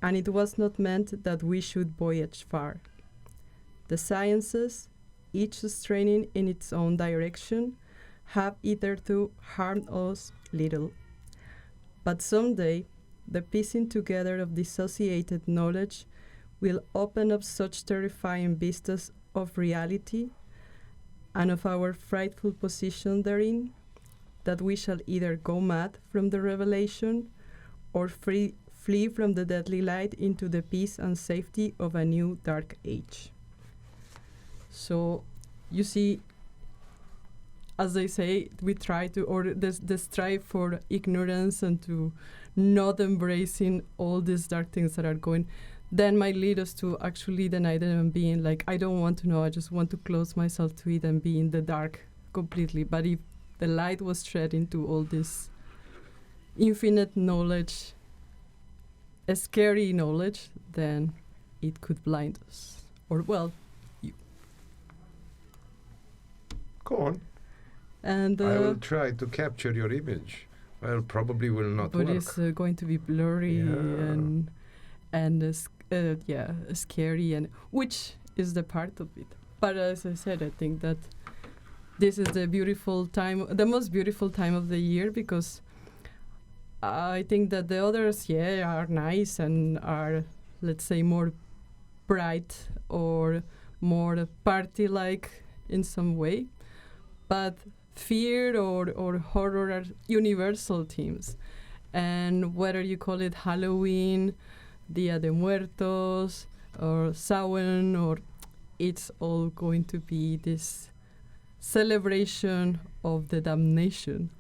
and it was not meant that we should voyage far. The sciences, each straining in its own direction, have hitherto harmed us little. But someday, the piecing together of dissociated knowledge will open up such terrifying vistas of reality and of our frightful position therein, that we shall either go mad from the revelation or flee from the deadly light into the peace and safety of a new dark age. So, you see, as they say, we try to, or the strive for ignorance and to not embracing all these dark things that are going, then might lead us to actually deny them and being like, I don't want to know, I just want to close myself to it and be in the dark completely. But if the light was shed into all this infinite knowledge, a scary knowledge, then it could blind us. Or, well, you. Go on. And I will try to capture your image. Well, probably will not but work. it's going to be blurry and scary, and which is the part of it. But as I said, I think that this is the beautiful time, the most beautiful time of the year, because I think that the others, are nice and are, let's say, more bright or more party-like in some way. But fear or horror are universal themes. And whether you call it Halloween, Dia de Muertos, or Samhain, or it's all going to be this celebration of the damnation.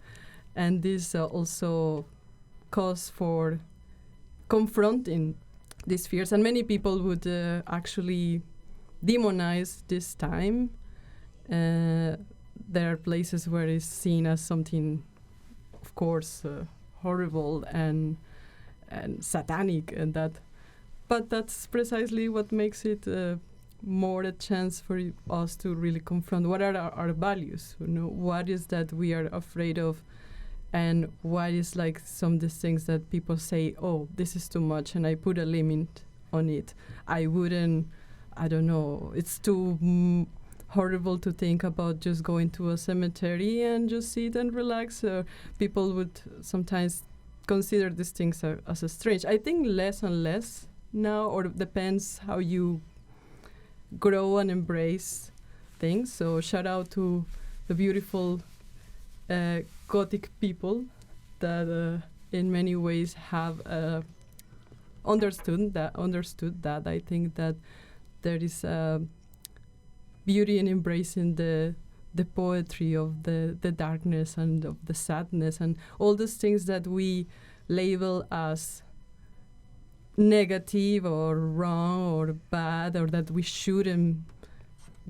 And this also cause for confronting these fears. And many people would actually demonize this time. There are places where it's seen as something, of course, horrible and satanic, and that. But that's precisely what makes it more a chance for us to really confront what are our values. You know, what is that we are afraid of, and what is like some of the things that people say, oh, this is too much, and I put a limit on it. I don't know, it's too horrible to think about just going to a cemetery and just sit and relax. People would sometimes consider these things as a strange. I think less and less now, or depends how you grow and embrace things. So shout out to the beautiful Gothic people that in many ways have understood that. I think that there is beauty in embracing the poetry of the darkness and of the sadness and all those things that we label as negative or wrong or bad, or that we shouldn't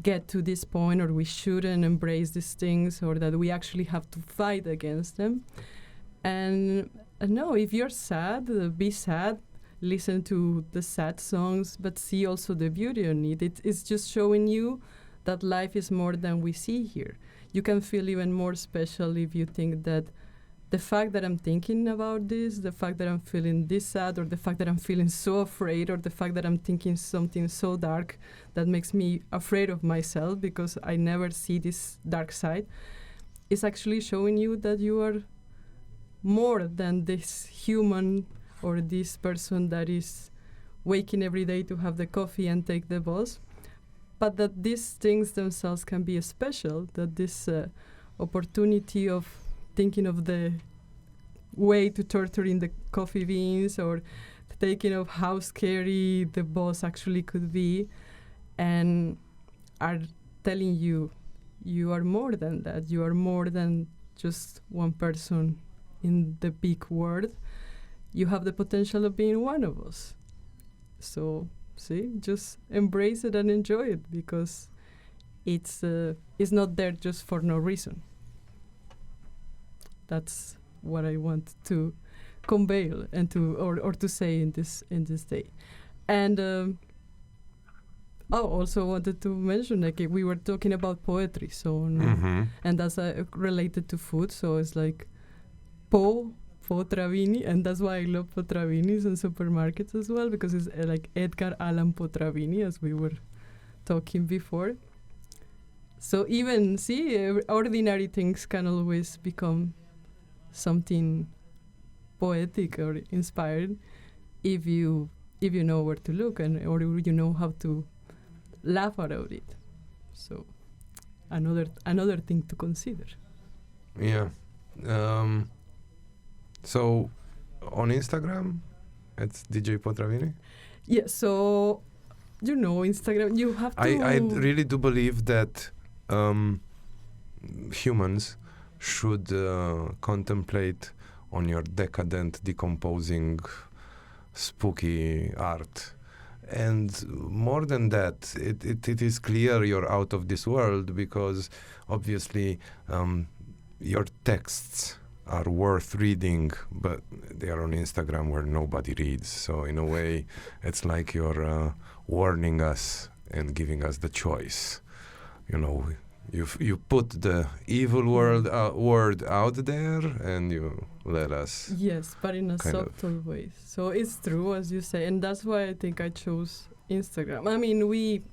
get to this point, or we shouldn't embrace these things, or that we actually have to fight against them. And no, if you're sad, be sad, listen to the sad songs, but see also the beauty in it. It's just showing you that life is more than we see here. You can feel even more special if you think that the fact that I'm thinking about this, the fact that I'm feeling this sad, or the fact that I'm feeling so afraid, or the fact that I'm thinking something so dark that makes me afraid of myself because I never see this dark side, is actually showing you that you are more than this human or this person that is waking every day to have the coffee and take the bus, but that these things themselves can be special, that this opportunity of thinking of the way to torturing the coffee beans, or thinking of how scary the boss actually could be, and are telling you are more than that. You are more than just one person in the big world. You have the potential of being one of us. So, see, just embrace it and enjoy it, because it's not there just for no reason. That's what I want to convey and to say in this day. And I also wanted to mention, like, we were talking about poetry, so and that's related to food. So it's like Potraviny, and that's why I love Potravinis in supermarkets as well, because it's like Edgar Allan Potraviny, as we were talking before. So even ordinary things can always become something poetic or inspired if you know where to look, or you know how to laugh about it. So another thing to consider. Yeah. So on Instagram, it's DJ Potraviny? Yeah, so Instagram, you have to... I really do believe that humans should contemplate on your decadent, decomposing, spooky art. And more than that, it is clear you're out of this world, because obviously your texts are worth reading, but they are on Instagram where nobody reads. So in a way, it's like you're warning us and giving us the choice. You put the evil word out there, and you let us. Yes, but in a subtle way. So it's true, as you say, and that's why I think I chose Instagram. I mean, we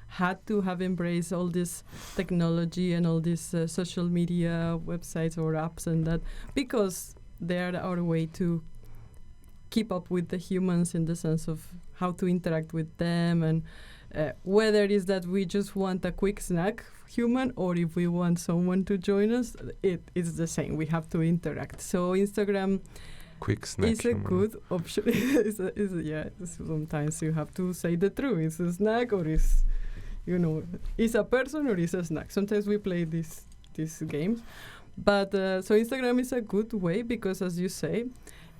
had to have embraced all this technology and all these social media websites or apps and that, because they are our way to keep up with the humans, in the sense of how to interact with them, and whether it is that we just want a quick snack human, or if we want someone to join us, it is the same. We have to interact. So Instagram quick snack is a good option. Sometimes you have to say the truth. It's a snack, or is a person, or is a snack. Sometimes we play these games. But so Instagram is a good way, because, as you say,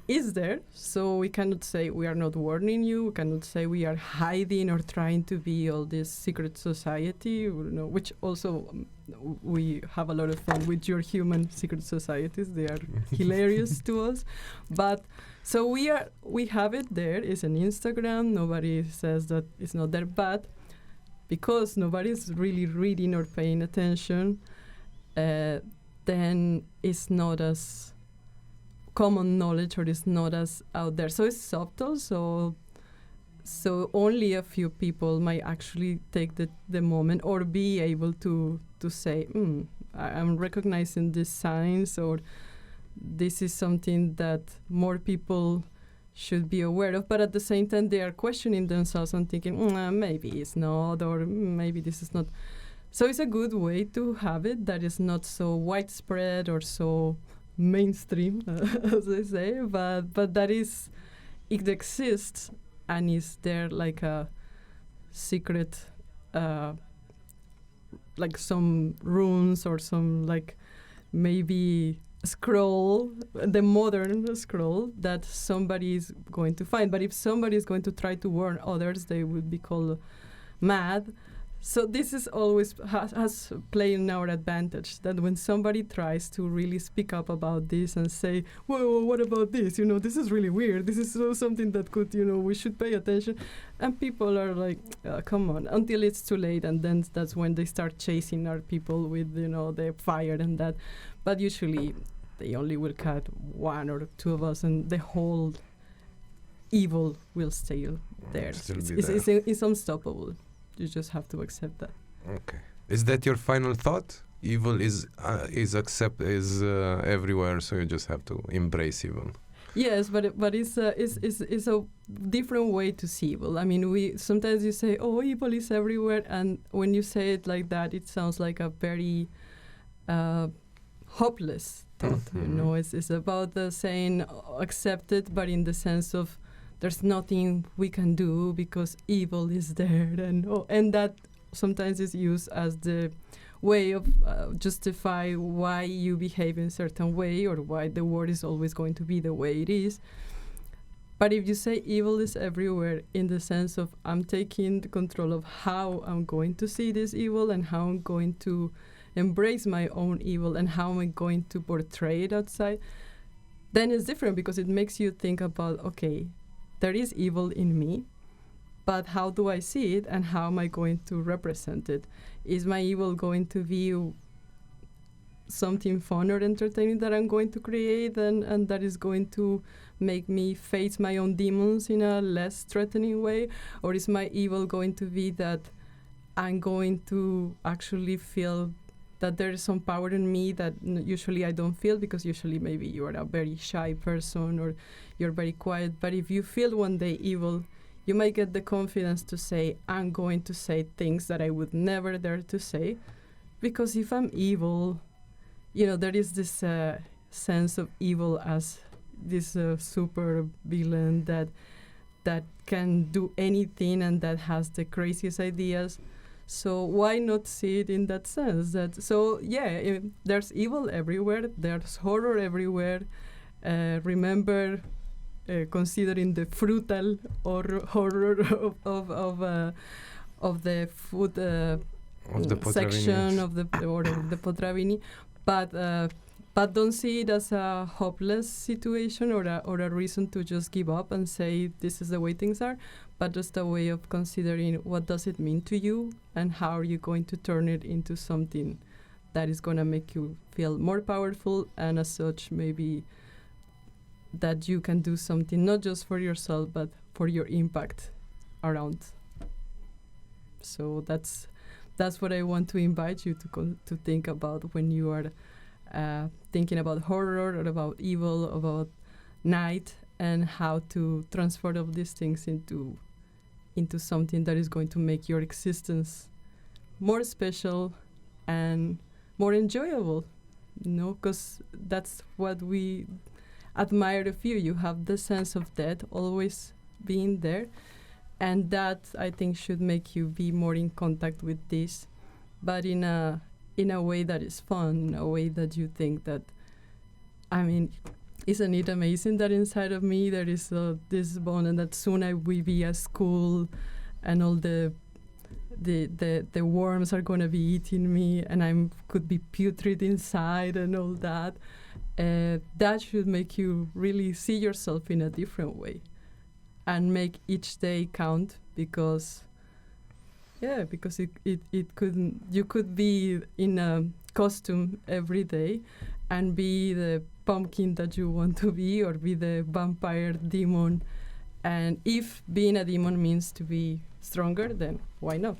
is there. So we cannot say we are not warning you. We cannot say we are hiding or trying to be all this secret society, which also we have a lot of fun with your human secret societies. They are hilarious to us. But so we have it there. It's an Instagram. Nobody says that it's not there, but because nobody's really reading or paying attention, then it's not as common knowledge, or it's not as out there. So it's subtle. So only a few people might actually take the moment, or be able to say, I'm recognizing these signs, or this is something that more people should be aware of. But at the same time, they are questioning themselves and thinking, maybe it's not, or maybe this is not. So it's a good way to have it that is not so widespread or so mainstream, as they say, but that it exists, and is there like a secret, like some runes, or some like maybe scroll, the modern scroll that somebody is going to find. But if somebody is going to try to warn others, they would be called mad. So this is always has played in our advantage, that when somebody tries to really speak up about this and say, whoa, what about this? This is really weird. This is something that could, we should pay attention. And people are like, come on, until it's too late. And then that's when they start chasing our people with, the fire and that. But usually they only will cut one or two of us, and the whole evil will stay there. It's unstoppable. You just have to accept that. Okay. Is that your final thought? Evil is everywhere, so you just have to embrace evil. Yes, but it's a different way to see evil. I mean, sometimes you say, "Oh, evil is everywhere," and when you say it like that, it sounds like a very hopeless thought. You know, it's about saying accept it, but in the sense of there's nothing we can do because evil is there, and that sometimes is used as the way of justify why you behave in a certain way or why the world is always going to be the way it is. But if you say evil is everywhere in the sense of I'm taking the control of how I'm going to see this evil and how I'm going to embrace my own evil and how am I going to portray it outside, then it's different because it makes you think about, okay, there is evil in me, but how do I see it and how am I going to represent it? Is my evil going to be something fun or entertaining that I'm going to create and that is going to make me face my own demons in a less threatening way? Or is my evil going to be that I'm going to actually feel that there is some power in me that usually I don't feel, because usually maybe you are a very shy person or you're very quiet. But if you feel one day evil, you might get the confidence to say, I'm going to say things that I would never dare to say. Because if I'm evil, you know, there is this sense of evil as this super villain that can do anything and that has the craziest ideas. So why not see it in that sense? There's evil everywhere. There's horror everywhere. Remember considering the frutal horror of the food section of the Potraviny, but don't see it as a hopeless situation or a reason to just give up and say this is the way things are, but just a way of considering what does it mean to you and how are you going to turn it into something that is going to make you feel more powerful, and as such maybe that you can do something not just for yourself but for your impact around. So that's what I want to invite you to think about when you are thinking about horror or about evil, about night, and how to transfer all these things into something that is going to make your existence more special and more enjoyable. You know, because that's what we admire of you. You have the sense of death always being there, and that I think should make you be more in contact with this, but in a way that is fun, in a way that you think that, I mean, isn't it amazing that inside of me there is this bone, and that soon I will be at school and all the worms are going to be eating me and I could be putrid inside and all that. That should make you really see yourself in a different way and make each day count, because it couldn't, you could be in a costume every day and be the pumpkin that you want to be, or be the vampire demon. And if being a demon means to be stronger, then why not?